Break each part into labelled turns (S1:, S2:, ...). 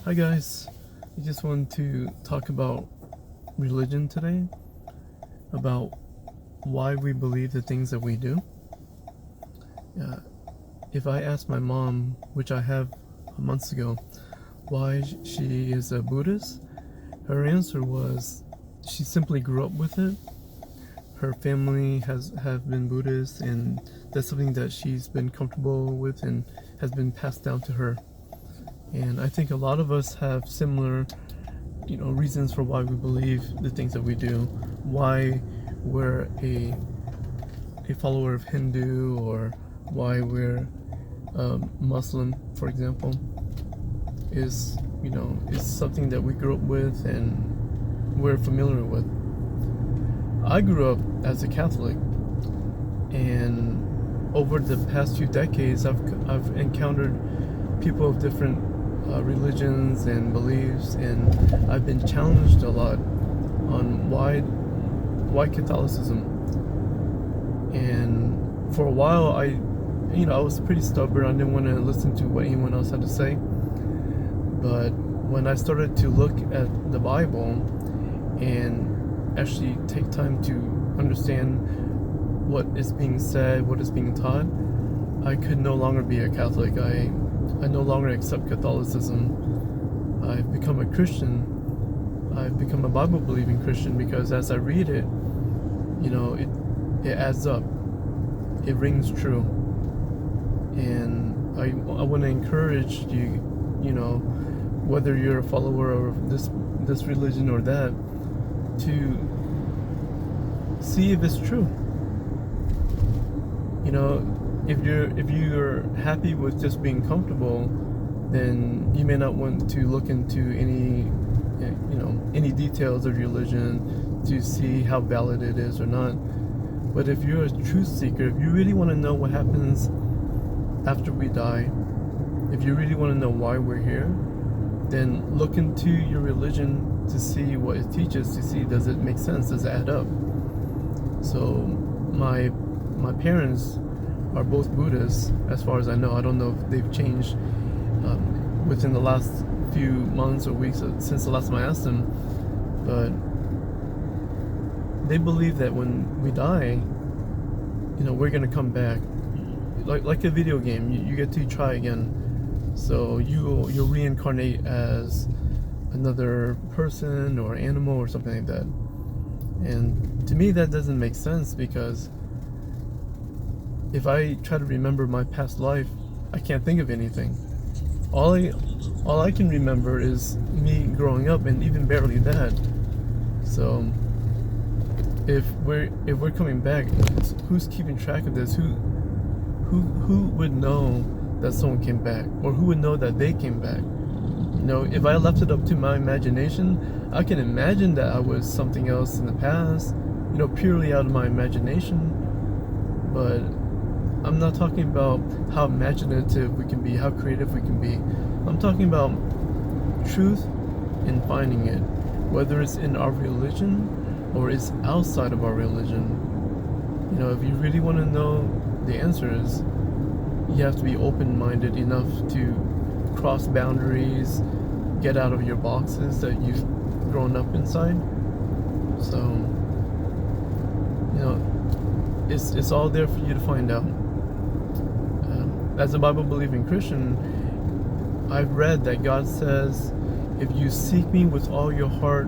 S1: Hi guys, I just wanted to talk about religion today, about why we believe the things that we do. Uh, if I asked my mom, which I have months ago, why she is a Buddhist, her answer was she simply grew up with it. Her family have been Buddhist, and that's something that she's been comfortable with and has been passed down to her. And I think a lot of us have similar reasons for why we believe the things that we do, why we're a follower of Hindu, or why we're Muslim, for example, is something that we grew up with and we're familiar with. I grew up as a Catholic, and over the past few decades, I've encountered people of different religions and beliefs, and I've been challenged a lot on why Catholicism. And for a while, I was pretty stubborn. I didn't want to listen to what anyone else had to say. But when I started to look at the Bible and actually take time to understand what is being said, what is being taught, I could no longer be a Catholic. I no longer accept Catholicism. I've become a Christian. I've become a Bible-believing Christian because as I read it, it adds up. It rings true. And I want to encourage you, whether you're a follower of this religion or that, to see if it's true. If you're happy with just being comfortable, then you may not want to look into any details of religion to see how valid it is or not. But if you're a truth seeker, if you really want to know what happens after we die, if you really want to know why we're here, then look into your religion to see what it teaches, to see does it make sense, does it add up. So my parents are both Buddhists, as far as I know. I don't know if they've changed within the last few months or weeks since the last time I asked them, but they believe that when we die, we're gonna come back, like a video game. You get to try again. So you'll reincarnate as another person or animal or something like that. And to me, that doesn't make sense, because if I try to remember my past life, I can't think of anything. All I can remember is me growing up, and even barely that. So if we're coming back, who's keeping track of this? Who would know that someone came back, or who would know that they came back? If I left it up to my imagination, I can imagine that I was something else in the past, purely out of my imagination. But I'm not talking about how imaginative we can be, how creative we can be. I'm talking about truth and finding it, whether it's in our religion or it's outside of our religion. If you really want to know the answers, you have to be open-minded enough to cross boundaries, get out of your boxes that you've grown up inside. So, it's all there for you to find out. As a Bible-believing Christian, I've read that God says, if you seek me with all your heart,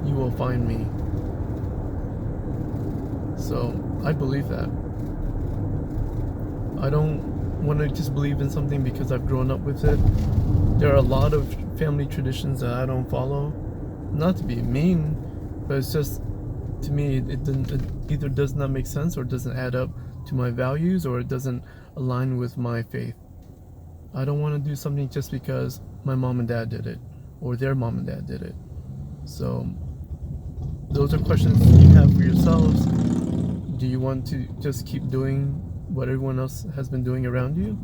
S1: you will find me. So I believe that. I don't want to just believe in something because I've grown up with it. There are a lot of family traditions that I don't follow. Not to be mean, but it's just, to me, it either does not make sense, or doesn't add up to my values, or it doesn't align with my faith. I don't want to do something just because my mom and dad did it, or their mom and dad did it. So those are questions you have for yourselves. Do you want to just keep doing what everyone else has been doing around you,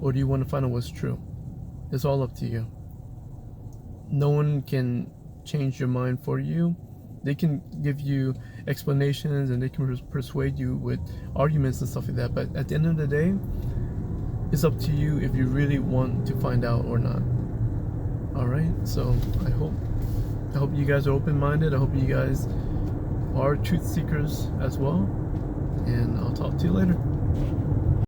S1: or do you want to find out what's true? It's all up to you. No one can change your mind for you. They can give you explanations, and they can persuade you with arguments and stuff like that, but at the end of the day, it's up to you if you really want to find out or not. All All right. So I hope you guys are open-minded. I hope you guys are truth seekers as well. And I'll talk to you later.